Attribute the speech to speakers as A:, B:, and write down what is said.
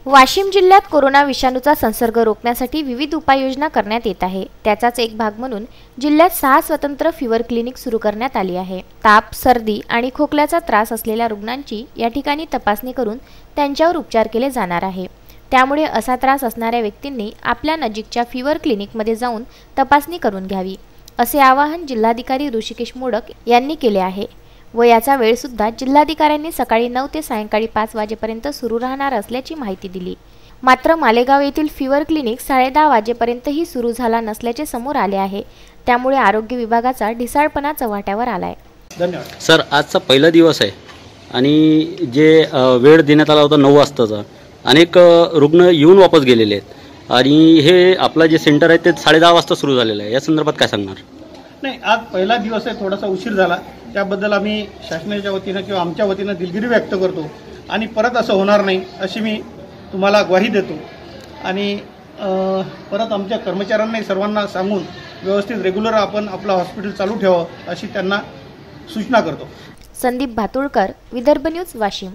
A: वाशिम जिल्ह्यात कोरोना विषाणूचा संसर्ग रोखण्यासाठी विविध उपाययोजना करण्यात येत आहे। त्याचाच एक भाग म्हणून जिल्ह्यात 6 स्वतंत्र फीवर क्लिनिक सुरू करण्यात आली आहे। ताप, सर्दी आणि खोकल्याचा त्रास असलेल्या रुग्णांची या ठिकाणी तपासणी करून त्यांच्यावर उपचार केले जाणार आहे। त्यामुळे असा त्रास असणाऱ्या व्यक्तींनी आपल्या नजीकच्या फीवर क्लिनिकमध्ये जाऊन तपासणी करून घ्यावी, असे आवाहन जिल्हाधिकारी ऋषिकेश मोडक यांनी केले आहे। व याचा वेळ सुद्धा जिल्हाधिकाऱ्यांनी सकाळी 9 ते सायंकाळी 5 वाजेपर्यंत सुरू राहणार असल्याची माहिती दिली। मात्र मालेगाव येथील फीवर क्लिनिक 10:30 वाजेपर्यंतही सुरू झाला नसल्याचे समोर आले आहे। त्यामुळे आरोग्य विभागाचा ढिसाळपणा चव्हाट्यावर आलाय।
B: धन्यवाद सर। आजचा पहिला दिवस आहे आणि जे वेळ देण्यात आला होता 9 वाजताचा, अनेक रुग्ण येऊन वापस गेलेले आहेत आणि हे आपला जे सेंटर आहे ते 10:30 वाजता सुरू झालेलं आहे। या संदर्भात काय सांगणार?
C: नाही, आज पहिला दिवस आहे, थोडासा उशीर झाला, त्याबद्दल आम्ही शासनाच्या वतीनं किंवा आमच्या वतीनं दिलगिरी व्यक्त करतो आणि परत असं होणार नाही अशी मी तुम्हाला ग्वाही देतो आणि परत आमच्या कर्मचाऱ्यांना सर्वांना सांगून व्यवस्थित रेग्युलर आपण आपलं हॉस्पिटल चालू ठेवावं अशी त्यांना सूचना करतो।
A: संदीप भातुळकर, विदर्भ न्यूज, वाशिम।